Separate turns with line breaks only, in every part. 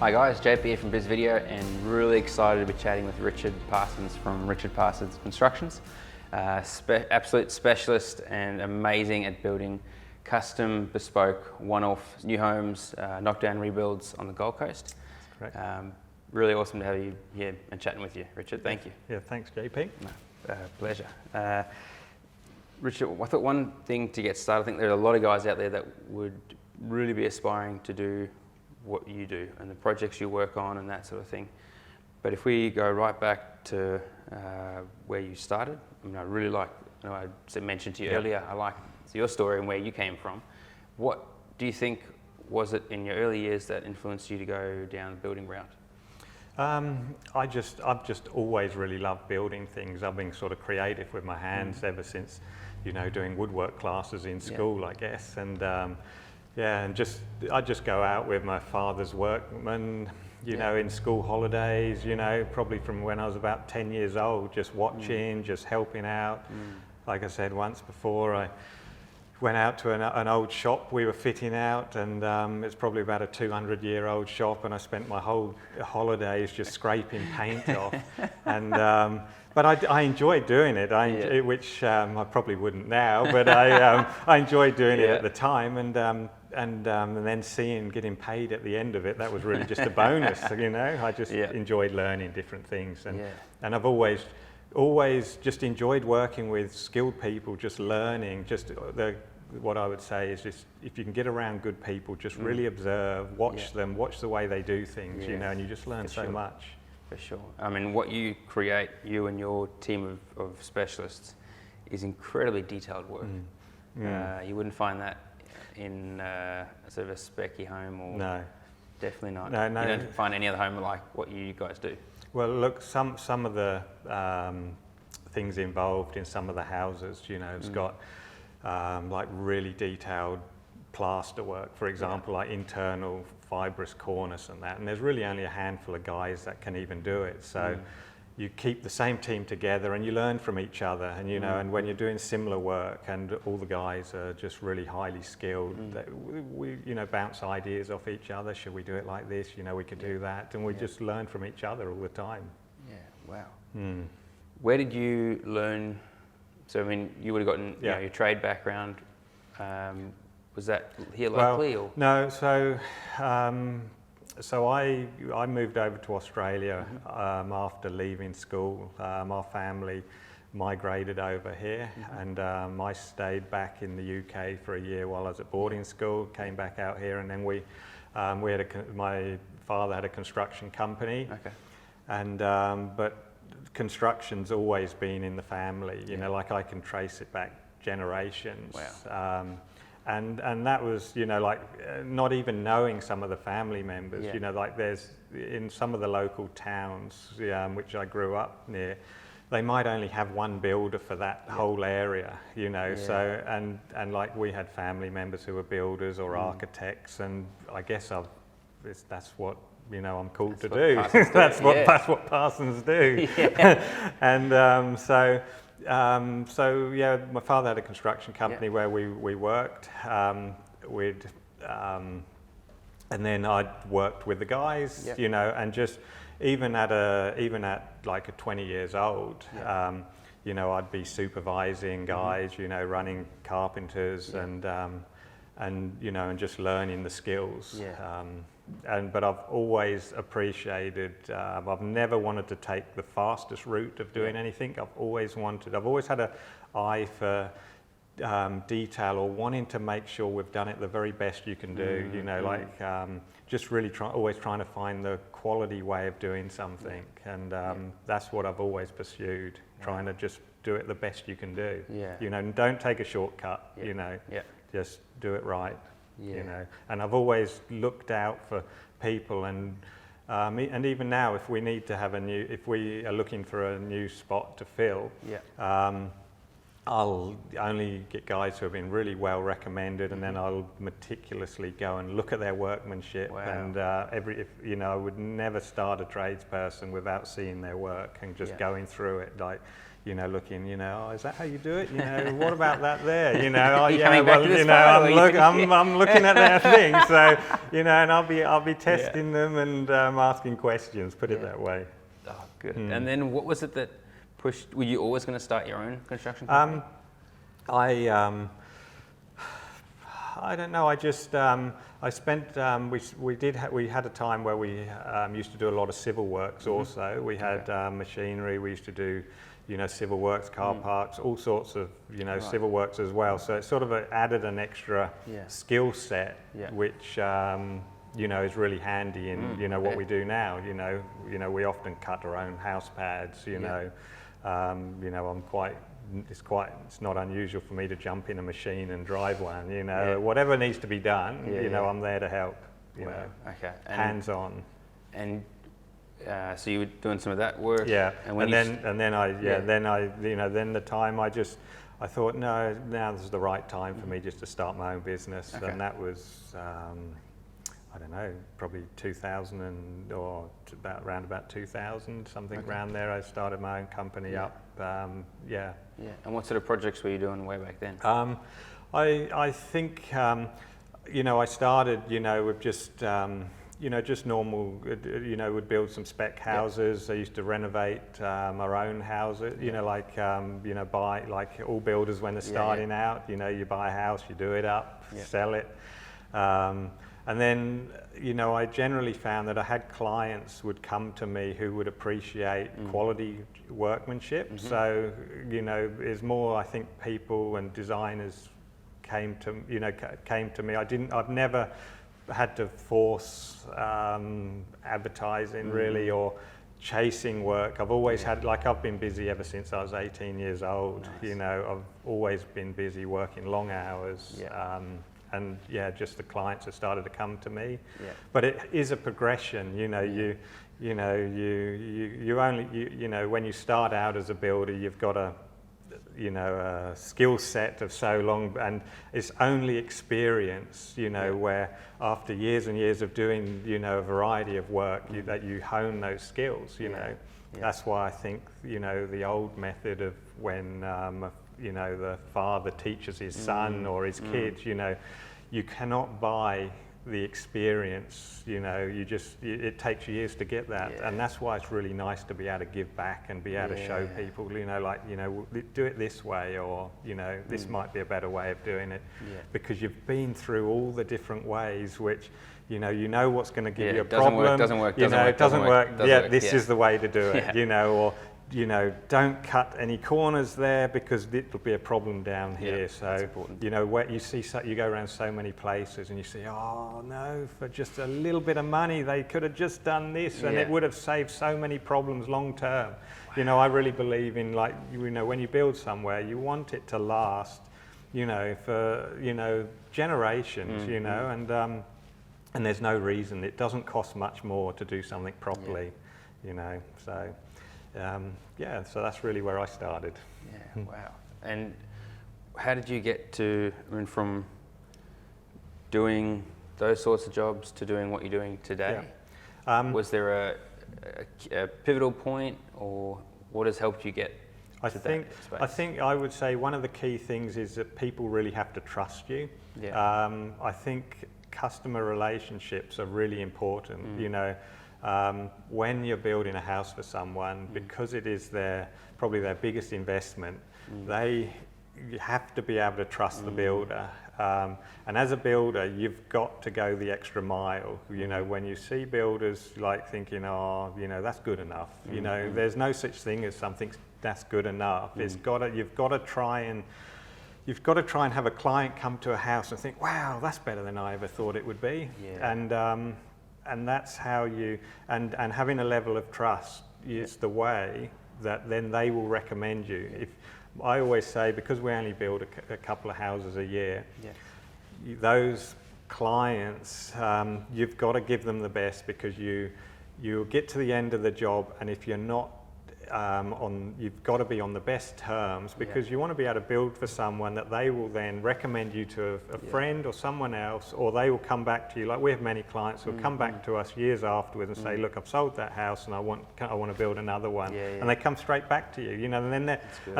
Hi guys, JP here from Biz Video, and really excited to be chatting with Richard Parsons from Richard Parsons Constructions. Absolute specialist and amazing at building custom, bespoke, one-off new homes, knockdown rebuilds on the Gold Coast.
That's correct.
Really awesome to have you here and chatting with you, Richard. Thank you.
Yeah, thanks, JP.
No, pleasure. Richard, I thought one thing to get started, I think there are a lot of guys out there that would really be aspiring to do what you do and the projects you work on and that sort of thing. But if we go right back to where you started, I mean, I really like, I mentioned to you earlier, I like your story and where you came from. What do you think was it in your early years that influenced you to go down the building route?
I've just always really loved building things. I've been sort of creative with my hands ever since, doing woodwork classes in school, I guess. And and I just go out with my father's workmen, in school holidays, probably from when I was about 10 years old, just watching, just helping out. Like I said once before, I went out to an old shop we were fitting out, and it's probably about a 200-year-old shop, and I spent my whole holidays just scraping paint off. And but I enjoyed doing it, which I probably wouldn't now, but I enjoyed doing it at the time, and then getting paid at the end of it, that was really just a bonus. I just enjoyed learning different things, and I've always just enjoyed working with skilled people, just learning. What I would say is just, if you can get around good people, just really observe, watch them, watch the way they do things, and you just learn so much.
For sure. I mean, what you create, you and your team of specialists, is incredibly detailed work. You wouldn't find that in sort of a specky home, or definitely not. No. You don't find any other home like what you guys do. Well,
look, some of the things involved in some of the houses, it's got like really detailed plaster work, for example, like internal fibrous cornice and that, and there's really only a handful of guys that can even do it. So you keep the same team together and you learn from each other, and and when you're doing similar work and all the guys are just really highly skilled, we bounce ideas off each other. Should we do it like this? We could do that, and we just learn from each other all the time. Yeah,
wow. Where did you learn? So I mean, you would have gotten your trade background. Was that here locally? Or?
No, so I moved over to Australia after leaving school. Our family migrated over here, and I stayed back in the UK for a year while I was at boarding school, came back out here, and then my father had a construction company. And but construction's always been in the family, like I can trace it back generations. Wow. And that was, not even knowing some of the family members, like there's, in some of the local towns, which I grew up near, they might only have one builder for that whole area, so, and like we had family members who were builders or architects, and I guess that's what, I'm called to do. That's what Parsons do. And my father had a construction company where we worked. And then I worked with the guys, and just even at like 20 years old, I'd be supervising guys, running carpenters and just learning the skills. But I've always appreciated, I've never wanted to take the fastest route of doing anything. I've always had an eye for detail, or wanting to make sure we've done it the very best you can do, just really always trying to find the quality way of doing something. And that's what I've always pursued, trying to just do it the best you can do. Don't take a shortcut, just do it right. And I've always looked out for people, and even now, if we need to have if we are looking for a new spot to fill, I'll only get guys who have been really well recommended, and then I'll meticulously go and look at their workmanship. And I would never start a tradesperson without seeing their work and just going through it. Like, you know, looking, you know, oh, is that how you do it? You know, what about that there? You know, oh
You
yeah,
coming back
well,
to this
you know,
photo,
I'm looking at their thing, so you know, and I'll be testing them and asking questions. Put it that way.
Oh, good. And then what was it that pushed? Were you always going to start your own construction company?
I don't know. I just I spent we had a time where we used to do a lot of civil works. Also, we had machinery. We used to do, you know, civil works, car parks, all sorts of, you know, civil works as well. So it sort of added an extra skill set, which you know, is really handy in you know what we do now. You know, we often cut our own house pads. You know, it's not unusual for me to jump in a machine and drive one. You know, whatever needs to be done, you know, I'm there to help. You know, hands on.
And so you were doing some of that work.
Yeah,
and
then the time I thought, no, now this is the right time for me just to start my own business, and that was. I don't know, probably 2000 or around about 2000, something around there. I started my own company up.
And what sort of projects were you doing way back then?
I think, you know, I started, you know, with just, you know, just normal, you know, would build some spec houses. I used to renovate our own houses, you know, like, you know, buy, like all builders when they're starting out, you know, you buy a house, you do it up, sell it. And then, you know, I generally found that I had clients would come to me who would appreciate quality workmanship. So, you know, it's more, I think, people and designers came to me. I've never had to force advertising really, or chasing work. I've always had, like, I've been busy ever since I was 18 years old. You know, I've always been busy working long hours. And just the clients have started to come to me. But it is a progression. You know, you know, when you start out as a builder, you've got a skill set of so long, and it's only experience, you know, where after years and years of doing, you know, a variety of work, that you hone those skills. You know, that's why I think, you know, the old method of when you know, the father teaches his son or his kids, you know, you cannot buy the experience, you know, it takes years to get that. And that's why it's really nice to be able to give back and be able to show people, you know, like, you know, do it this way, or, you know, this might be a better way of doing it, because you've been through all the different ways, which, you know what's going to give you a problem.
Doesn't work.
This is the way to do it, you know, or, you know, don't cut any corners there because it'll be a problem down here. So, you know, where you see, you go around so many places and you see, oh no, for just a little bit of money, they could have just done this, and it would have saved so many problems long term. You know, I really believe in, like, you know, when you build somewhere, you want it to last, you know, for, you know, generations, you know, and there's no reason. It doesn't cost much more to do something properly, you know, so. So that's really where I started.
Yeah, wow. And how did you get to, I mean, from doing those sorts of jobs to doing what you're doing today? Was there a pivotal point, or what has helped you get to that space?
I think I would say one of the key things is that people really have to trust you. I think customer relationships are really important, you know. When you're building a house for someone, because it is probably their biggest investment, they have to be able to trust the builder. And as a builder, you've got to go the extra mile. You know, when you see builders like thinking, oh, you know, that's good enough. You know, there's no such thing as something that's good enough. You've got to try and have a client come to a house and think, wow, that's better than I ever thought it would be. And that's how and having a level of trust is the way that then they will recommend you. If I always say, because we only build a couple of houses a year, those clients, you've got to give them the best, because you'll get to the end of the job, and if you're not you've got to be on the best terms, because you want to be able to build for someone that they will then recommend you to a friend or someone else, or they will come back to you. Like, we have many clients who will come back to us years afterwards and say, look, I've sold that house and I want to build another one. And they come straight back to you, you know, and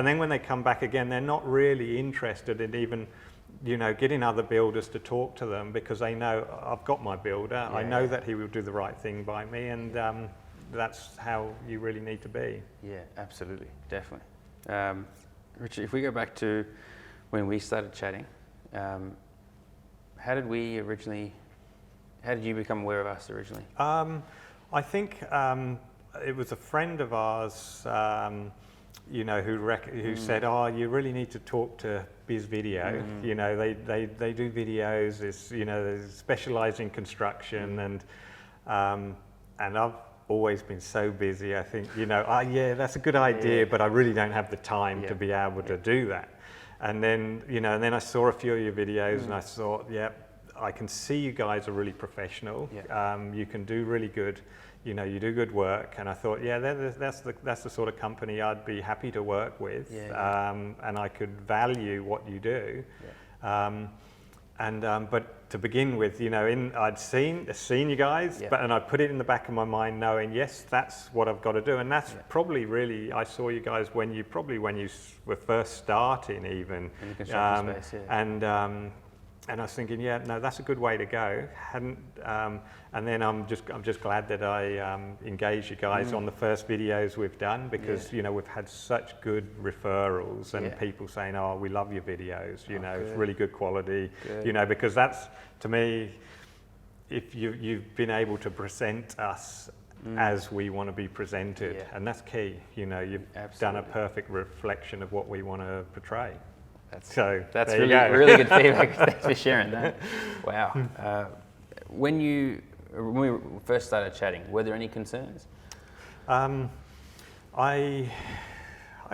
then when they come back again, they're not really interested in even, you know, getting other builders to talk to them, because they know, I've got my builder, I know that he will do the right thing by me, and that's how you really need to be. Yeah,
absolutely, definitely. Richard, if we go back to when we started chatting, how did you become aware of us originally?
I think it was a friend of ours, you know, who said, oh, you really need to talk to Biz Video. You know, they do videos, you know, they specialise in construction, and I've always been so busy. I think, you know, yeah, that's a good idea, but I really don't have the time to be able to do that. And then, you know, and then I saw a few of your videos, and I thought, I can see you guys are really professional. You can do really good, you know, you do good work. And I thought, that's the sort of company I'd be happy to work with, and I could value what you do. But to begin with, you know, I'd seen you guys, and I put it in the back of my mind, knowing, yes, that's what I've got to do. And that's probably really, I saw you guys when you were first starting, even
in the construction space,
and I was thinking, no, that's a good way to go. And then I'm just glad that I engaged you guys on the first videos we've done, because you know, we've had such good referrals and people saying, oh, we love your videos. You know, it's really good quality. You know, because that's, to me, if you've been able to present us as we want to be presented, and that's key. You know, you've done a perfect reflection of what we want to portray.
That's really good feedback. Thanks for sharing that. Wow. When we first started chatting, were there any concerns?
I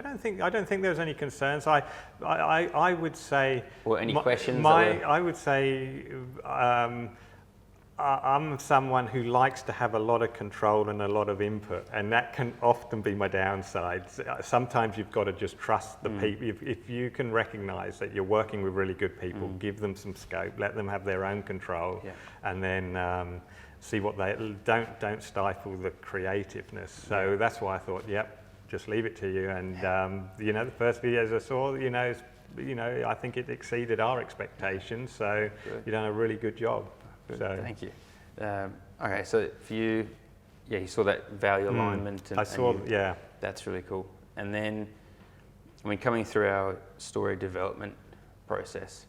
don't think there was any concerns. I would say.
Or any questions?
I would say I'm someone who likes to have a lot of control and a lot of input, and that can often be my downside. Sometimes you've got to just trust the people. If you can recognise that you're working with really good people, give them some scope, let them have their own control, and then see what they don't stifle the creativeness. So that's why I thought, just leave it to you. And you know, the first videos I saw, you know, I think it exceeded our expectations. So you've done a really good job. So.
Thank you. Okay, so for you, you saw that value alignment.
I saw,
That's really cool. And then, I mean, coming through our story development process,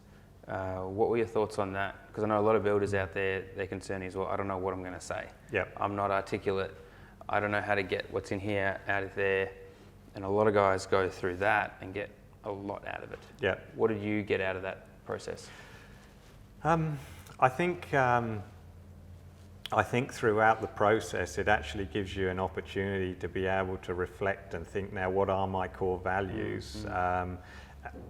what were your thoughts on that? Because I know a lot of builders out there, their concern is, well, I don't know what I'm going to say. I'm not articulate. I don't know how to get what's in here out of there. And a lot of guys go through that and get a lot out of it. What did you get out of that process?
I think throughout the process, it actually gives you an opportunity to be able to reflect and think, now, what are my core values?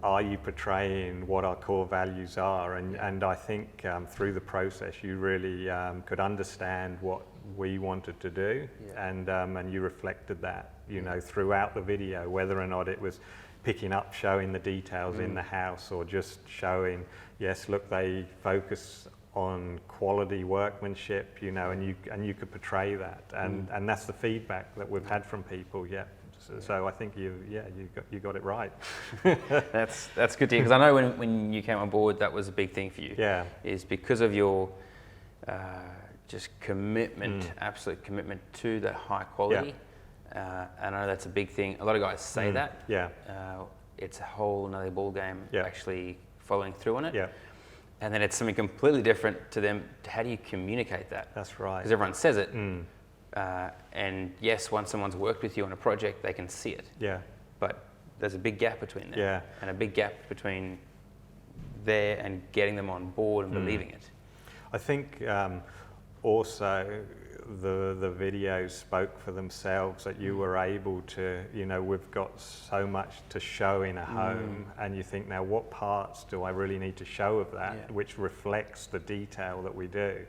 Are you portraying what our core values are? And I think through the process, you really could understand what we wanted to do, and you reflected that, you know, throughout the video, whether or not it was picking up, showing the details in the house, or just showing, yes, look, they focus on quality workmanship, you know, and you could portray that, and that's the feedback that we've had from people. So I think you got it right.
That's good to hear, because I know when you came on board, that was a big thing for you. Is because of your just commitment, absolute commitment to the high quality. And I know that's a big thing. A lot of guys say that. It's a whole another ball game actually following through on it. And then it's something completely different to them. How do you communicate that?
That's right.
Because everyone says it. And yes, once someone's worked with you on a project, they can see it. But there's a big gap between them. And a big gap between there and getting them on board and believing it.
I think also the videos spoke for themselves, that you were able to, you know, we've got so much to show in a home, and you think, now, what parts do I really need to show of that, which reflects the detail that we do?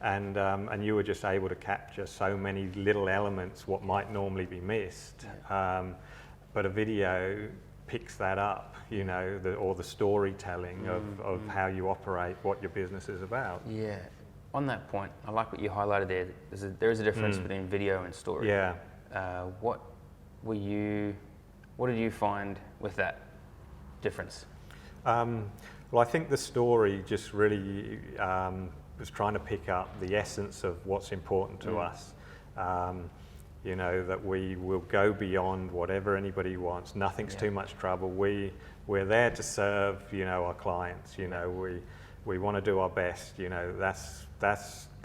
and you were just able to capture so many little elements what might normally be missed. But a video picks that up, you know, or the storytelling of how you operate, what your business is about.
Yeah. On that point, I like what you highlighted there. There is a difference between video and story.
Yeah.
What did you find with that difference?
Well, I think the story just really was trying to pick up the essence of what's important to us. You know, that we will go beyond whatever anybody wants. Nothing's too much trouble. We're there to serve, you know, our clients. You know, we want to do our best. You know, that's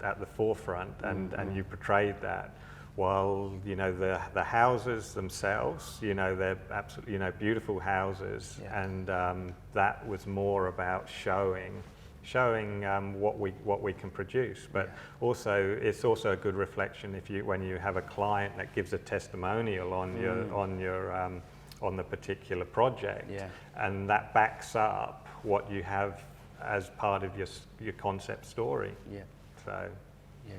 at the forefront, and you portrayed that. While, you know, the houses themselves, you know, they're absolutely, you know, beautiful houses, and that was more about showing what we can produce, but also it's also a good reflection when you have a client that gives a testimonial on the particular project, and that backs up what you have as part of your concept story. So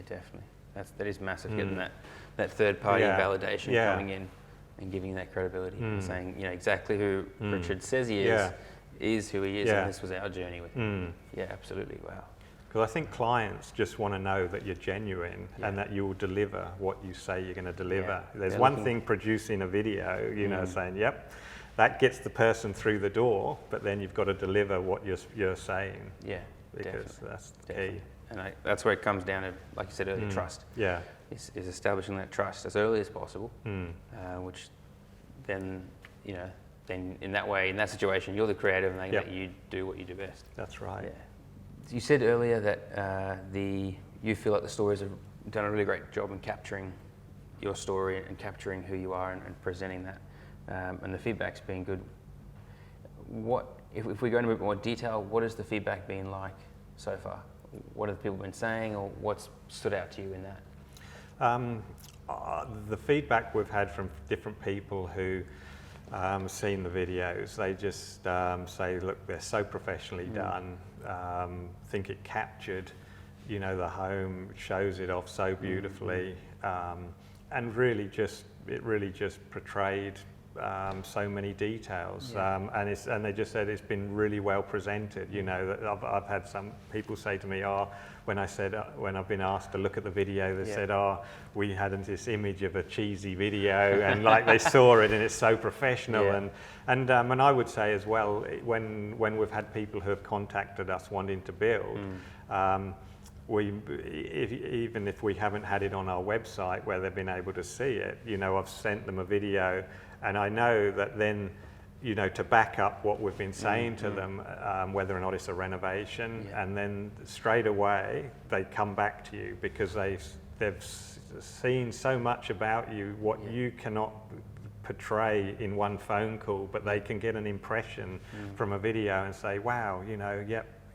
definitely, that is massive, getting that third party validation coming in and giving that credibility, and saying, you know, exactly who Richard says he is who he is, and this was our journey with him. Yeah, absolutely. Wow.
Because I think clients just want to know that you're genuine and that you will deliver what you say you're going to deliver. There's one thing producing a video, you know, saying, yep, that gets the person through the door, but then you've got to deliver what you're saying. Yeah, because that's the key.
And that's where it comes down to, like you said earlier, trust.
Yeah.
Is establishing that trust as early as possible, which then, you know, then in that way, in that situation, you're the creative and they let you do what you do best.
That's right. Yeah.
You said earlier that you feel like the stories have done a really great job in capturing your story and capturing who you are and presenting that, and the feedback's been good. If we go into a bit more detail, what has the feedback been like so far? What have people been saying, or what's stood out to you in that?
The feedback we've had from different people who seen the videos, they just say, look, they're so professionally done. Think it captured, you know, the home, shows it off so beautifully, and it really just portrayed so many details, and they just said it's been really well presented. You know, that I've had some people say to me, when I've been asked to look at the video, they said, we had this image of a cheesy video, and like they saw it and it's so professional, and I would say as well, when we've had people who have contacted us wanting to build, even if we haven't had it on our website where they've been able to see it, you know, I've sent them a video, and I know that then, you know, to back up what we've been saying to them, whether or not it's a renovation, and then straight away they come back to you because they've seen so much about you, what you cannot portray in one phone call, but they can get an impression from a video and say, wow, you know,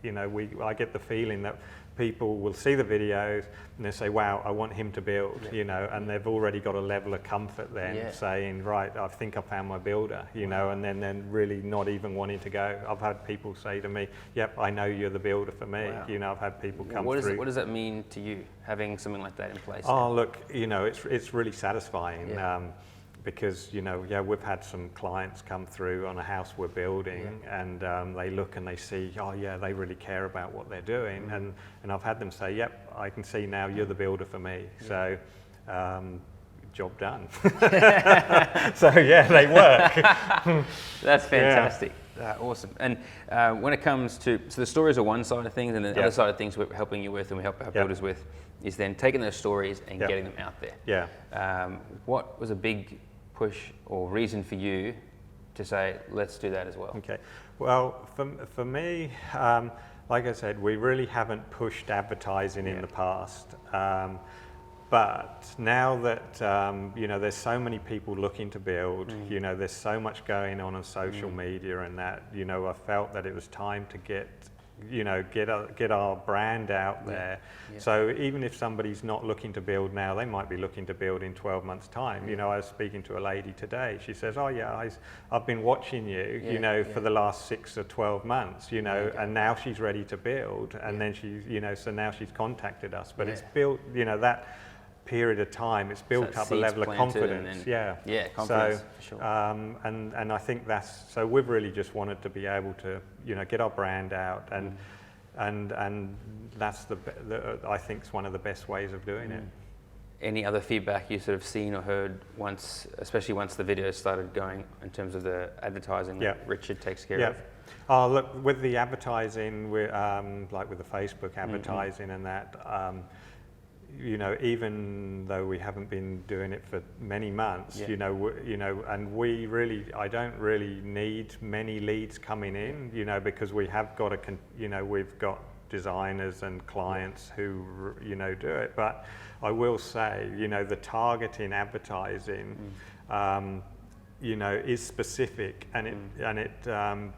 you know, I get the feeling that people will see the videos and they say, wow, I want him to build, you know, and they've already got a level of comfort then saying, right, I think I found my builder, you know, and then really not even wanting to go. I've had people say to me, yep, I know you're the builder for me. You know, I've had people come through.
What does that mean to you, having something like that in place?
Oh, look, you know, it's really satisfying. Because, you know, we've had some clients come through on a house we're building, and they look and they see, they really care about what they're doing, and I've had them say, yep, I can see now you're the builder for me. So, job done. So they work.
That's fantastic. Awesome. And when it comes to, so the stories are one side of things, and the other side of things we're helping you with and we help our builders with is then taking those stories and getting them out there. What was a big push or reason for you to say, let's do that as well?
Okay. Well, for me, like I said, we really haven't pushed advertising in the past. But now that, you know, there's so many people looking to build, you know, there's so much going on social media and that, you know, I felt that it was time to get get our brand out there.
Yeah.
So even if somebody's not looking to build now, they might be looking to build in 12 months' time.
Yeah.
I was speaking to a lady today. She says, "Oh yeah, I've been watching you, for the last 6 or 12 months, and now she's ready to build." And then she's, so now she's contacted us. But it's built, that period of time, it's built up a level of confidence.
Confidence, for sure.
And I think so we've really just wanted to be able to, get our brand out, and that's I think it's one of the best ways of doing it.
Any other feedback you sort of seen or heard especially once the videos started going, in terms of the advertising that Richard takes care of?
Oh, look, with the advertising, like with the Facebook advertising and that, even though we haven't been doing it for many months, and I don't really need many leads coming in, because we have got we've got designers and clients who, do it. But I will say, the targeting advertising, is specific, and it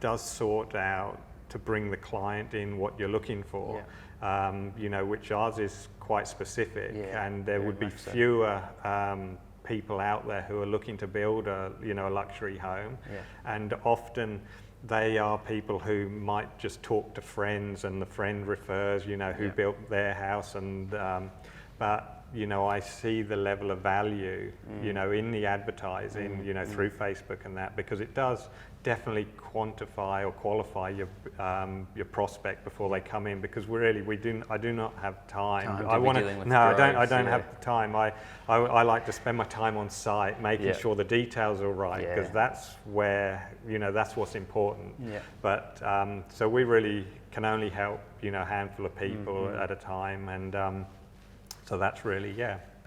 does sort out to bring the client in what you're looking for. Which ours is quite specific, and there would be fewer people out there who are looking to build a luxury home, and often they are people who might just talk to friends, and the friend refers, who built their house, and but I see the level of value, in the advertising, through Facebook and that, because it does definitely quantify or qualify your prospect before they come in, because I do not have time. I don't have the time. I like to spend my time on site making sure the details are right, because that's where, that's what's important. But so we really can only help, a handful of people at a time, and so that's really,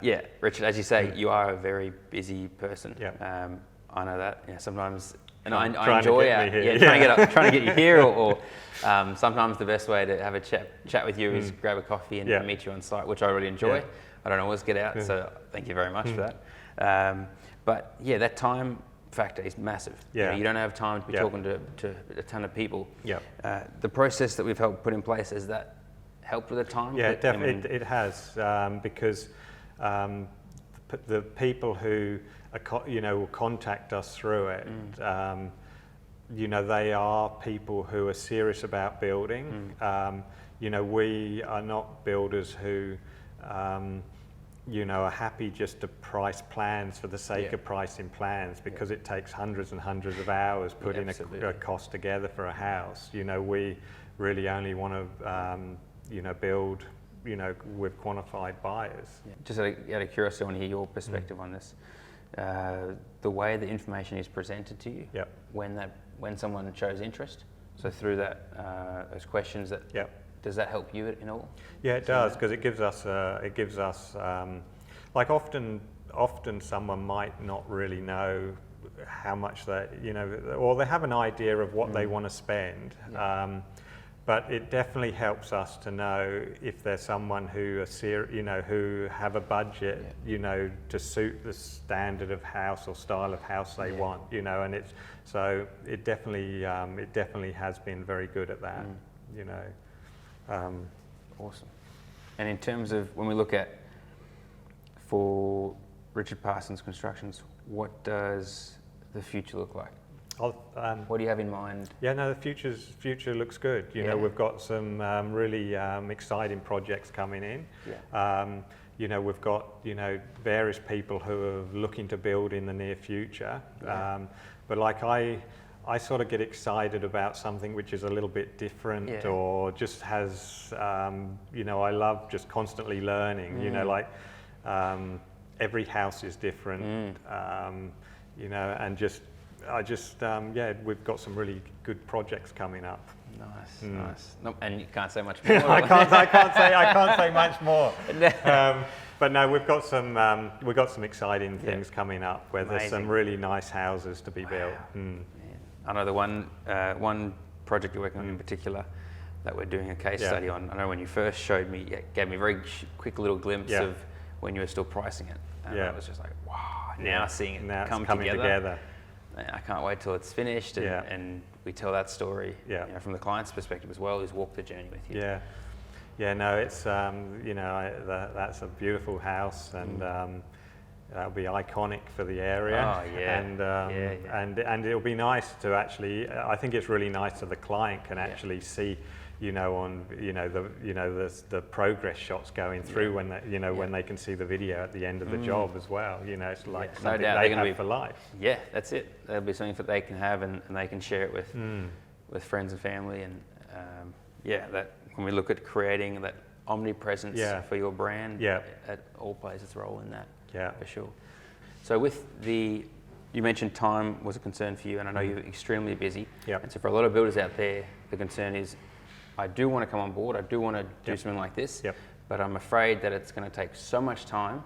Yeah, Richard, as you say, you are a very busy person. I know that. Sometimes, and I enjoy trying to get you here, or sometimes the best way to have a chat with you is grab a coffee and meet you on site, which I really enjoy. I don't always get out, so thank you very much for that. But that time factor is massive. You don't have time to be talking to a ton of people. The process that we've helped put in place, has that helped with the time?
Yeah, definitely. It has, because the people who will contact us through it, they are people who are serious about building. We are not builders who are happy just to price plans for the sake of pricing plans, because it takes hundreds and hundreds of hours putting a cost together for a house. We really only want to build, with qualified buyers.
Just out of curiosity, I want to hear your perspective on this. The way the information is presented to you, when someone shows interest, so through that, those questions, does that help you in all?
Yeah, it does, because it gives us like often someone might not really know how much they, or they have an idea of what they want to spend. But it definitely helps us to know if there's someone who who have a budget, to suit the standard of house or style of house they want, and it definitely has been very good at that,
Awesome. And in terms of when we look at, for Richard Parsons Constructions, what does the future look like? What do you have in mind?
Yeah, no, the future looks good. We've got some really exciting projects coming in. We've got various people who are looking to build in the near future. But like I sort of get excited about something which is a little bit different, or just has I love just constantly learning. Every house is different. And just. We've got some really good projects coming up.
Nice. No, and you can't say much more.
I can't say much more. But no, we've got some exciting things coming up where there's some really nice houses to be built.
I know the one project you're working on in particular that we're doing a case study on. I know when you first showed me, it gave me a very quick little glimpse of when you were still pricing it. And I was just like, wow, now seeing it come together. I can't wait till it's finished, and we tell that story,
Yeah.
you know, from the client's perspective as well, who's walked the journey with you.
Yeah. Yeah, no, it's, you know, that's a beautiful house, and that'll be iconic for the area.
Oh, yeah.
And it'll be nice to actually, I think it's really nice that the client can actually see, you know, on, you know, the progress shots going through when they, you know, when they can see the video at the end of the job as well. You know, it's like
No
something
doubt
they
they're gonna
have for life.
Yeah, that's it. That'll be something that they can have, and they can share it with friends and family. And that when we look at creating that omnipresence for your brand, it all plays its role in that. Yeah, for sure. So you mentioned time was a concern for you, and I know you're extremely busy.
Yep.
And so for a lot of builders out there, the concern is, I do want to come on board, I do want to do something like this, but I'm afraid that it's going to take so much time,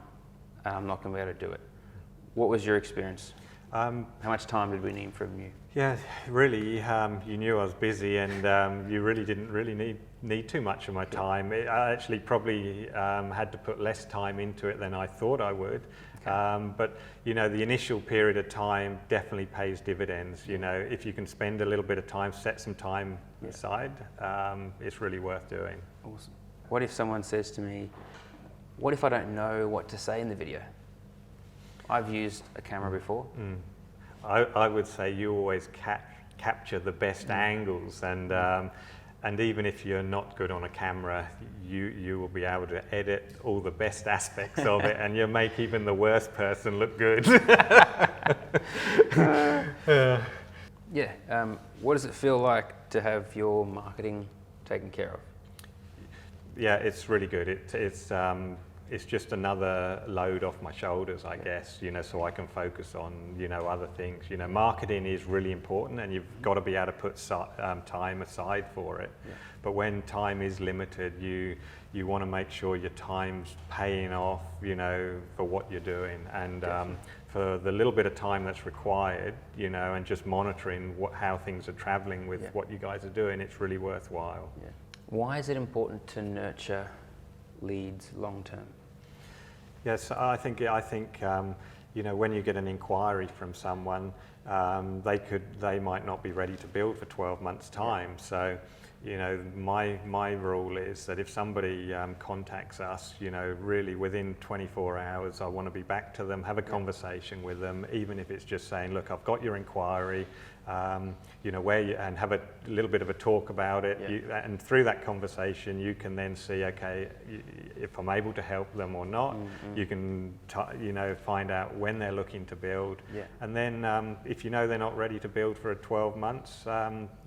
and I'm not going to be able to do it. What was your experience? How much time did we need from you?
Yeah, really, you knew I was busy, and you really didn't need too much of my time. I actually probably had to put less time into it than I thought I would. But you know, the initial period of time definitely pays dividends. You know, if you can spend a little bit of time, set some time aside, it's really worth doing.
Awesome. What if someone says to me, what if I don't know what to say in the video? I've used a camera before.
I would say you always capture the best angles, and even if you're not good on a camera, you will be able to edit all the best aspects of it, and you'll make even the worst person look good.
What does it feel like to have your marketing taken care of?
Yeah, it's really good. It's just another load off my shoulders, I guess, you know, so I can focus on, you know, other things. You know, marketing is really important, and you've got to be able to put time aside for it. But when time is limited, you want to make sure your time's paying off, you know, for what you're doing. And for the little bit of time that's required, you know, and just monitoring how things are traveling with what you guys are doing, it's really worthwhile.
Yeah. Why is it important to nurture leads long term?
Yes, I think you know, when you get an inquiry from someone, they might not be ready to build for 12 months' time. So, you know, my rule is that if somebody contacts us, you know, really within 24 hours, I want to be back to them, have a conversation with them, even if it's just saying, look, I've got your inquiry, you know, and have a little bit of a talk about it. And through that conversation, you can then see, okay, if I'm able to help them or not. You can, you know, find out when they're looking to build. And then if you know they're not ready to build for 12 months,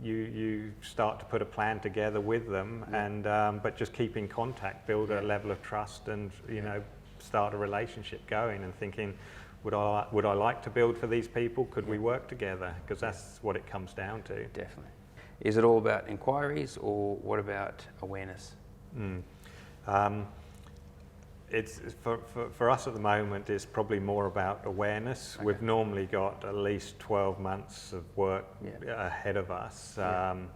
you start to put a plan together with them, and but just keep in contact, build a level of trust, and, you know, start a relationship going, and thinking, would I like to build for these people? Could we work together? Because that's what it comes down to.
Definitely. Is it all about inquiries, or what about awareness?
It's for us at the moment, it's probably more about awareness. We've normally got at least 12 months of work ahead of us. So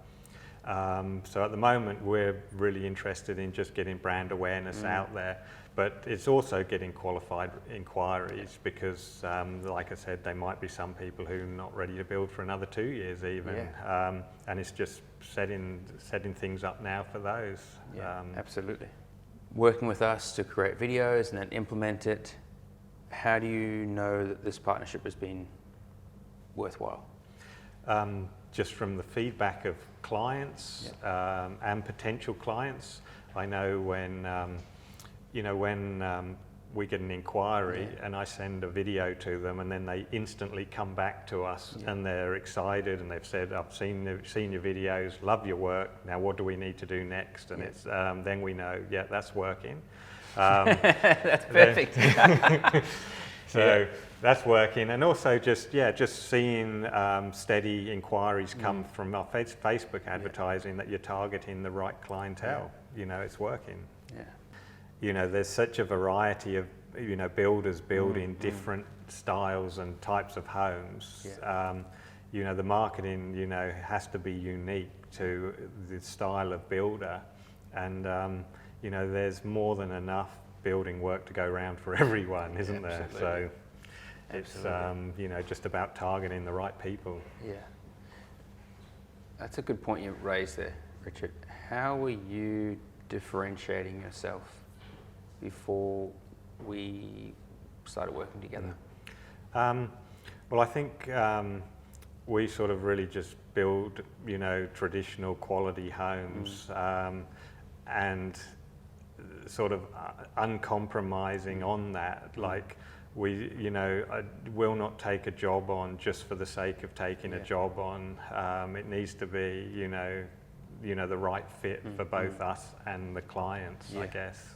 at the moment, we're really interested in just getting brand awareness out there. But it's also getting qualified inquiries, because, like I said, there might be some people who are not ready to build for another 2 years even. And it's just setting things up now for those.
Absolutely. Working with us to create videos and then implement it, how do you know that this partnership has been worthwhile?
Just from the feedback of clients and potential clients. I know when you know, when we get an inquiry and I send a video to them, and then they instantly come back to us and they're excited, and they've said, I've seen your videos, love your work, now what do we need to do next? And it's then we know, that's working.
That's perfect.
So that's working, and also just seeing steady inquiries come from our Facebook advertising that you're targeting the right clientele. You know, it's working. You know, there's such a variety of, you know, builders building different styles and types of homes. You know, the marketing, you know, has to be unique to the style of builder, and you know, there's more than enough building work to go around for everyone, isn't there? So it's you know, just about targeting the right people.
That's a good point you raised there, Richard. How were you differentiating yourself before we started working together?
Well, I think we sort of really just build, traditional quality homes, and sort of uncompromising on that. Like we, I will not take a job on just for the sake of taking a job on. It needs to be, the right fit for both us and the clients, I guess.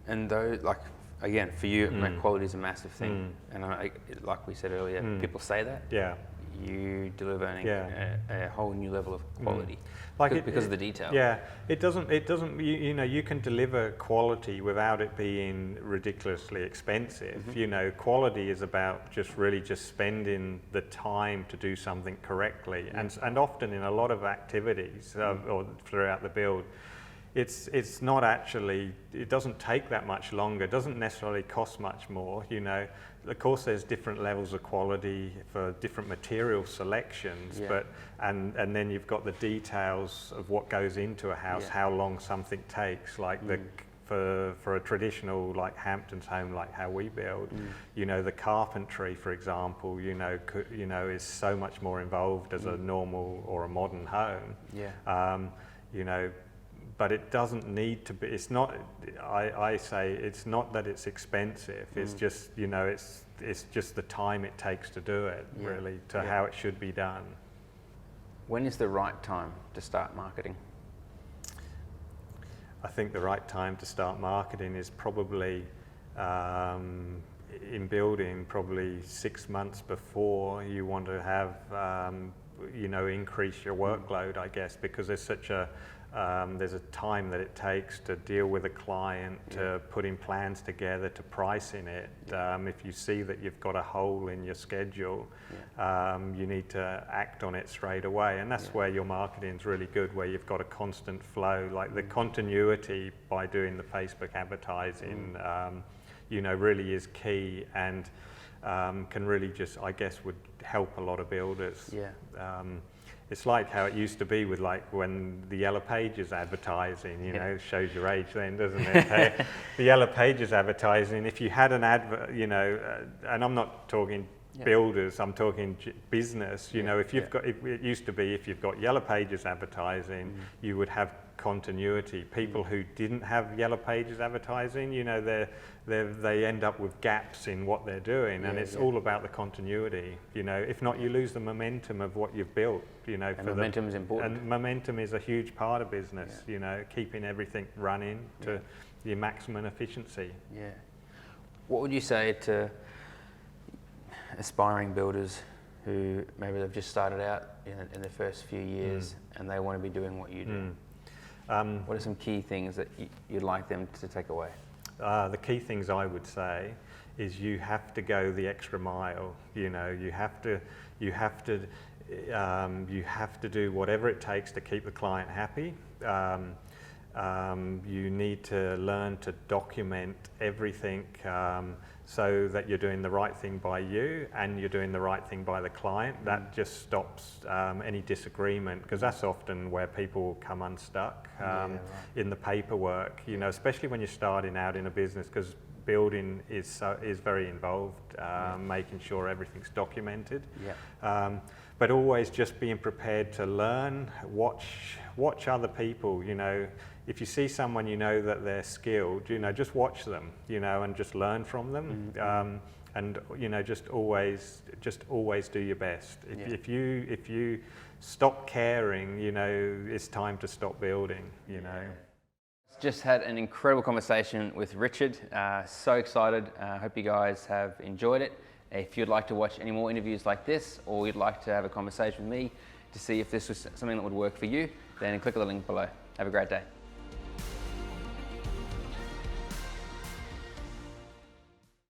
And though, like, again, for you, quality is a massive thing. And like we said earlier, people say that.
Yeah.
You deliver a whole new level of quality, because of the detail.
Yeah, it doesn't. You can deliver quality without it being ridiculously expensive. Quality is about just spending the time to do something correctly, and often in a lot of activities or throughout the build, it's not actually. It doesn't take that much longer. It doesn't necessarily cost much more. Of course, there's different levels of quality for different material selections, but and then you've got the details of what goes into a house, how long something takes. Like for a traditional like Hampton's home, like how we build, the carpentry, for example, is so much more involved as a normal or a modern home. But it doesn't need to be. It's not. I say it's not that it's expensive. It's just it's just the time it takes to do it, really, to how it should be done.
When is the right time to start marketing?
I think the right time to start marketing is probably in building, probably 6 months before you want to have increase your workload, I guess, because there's such a there's a time that it takes to deal with a client, to putting plans together, to pricing it. If you see that you've got a hole in your schedule, you need to act on it straight away. And that's where your marketing is really good, where you've got a constant flow. Like the continuity by doing the Facebook advertising, really is key, and can really just, I guess, would help a lot of builders. It's like how it used to be with like when the Yellow Pages advertising, shows your age then, doesn't it? The Yellow Pages advertising, if you had an advert, and I'm not talking builders, I'm talking business, if you've got, it used to be if you've got Yellow Pages advertising, you would have continuity. People who didn't have Yellow Pages advertising, they end up with gaps in what they're doing, and it's all about the continuity. If not, you lose the momentum of what you've built.
And momentum is important.
And momentum is a huge part of business. Keeping everything running to your maximum efficiency.
What would you say to aspiring builders who maybe they've just started out in the first few years and they want to be doing what you do? What are some key things that you'd like them to take away?
The key things I would say is you have to go the extra mile. You have to do whatever it takes to keep the client happy. You need to learn to document everything so that you're doing the right thing by you and you're doing the right thing by the client. That just stops any disagreement, because that's often where people come unstuck in the paperwork, especially when you're starting out in a business, because building is very involved, making sure everything's documented. But always just being prepared to learn, watch other people. If you see someone that they're skilled, just watch them, and just learn from them. And just always do your best. If you stop caring, it's time to stop building.
Just had an incredible conversation with Richard. So excited. Hope you guys have enjoyed it. If you'd like to watch any more interviews like this, or you'd like to have a conversation with me to see if this was something that would work for you, then click on the link below. Have a great day.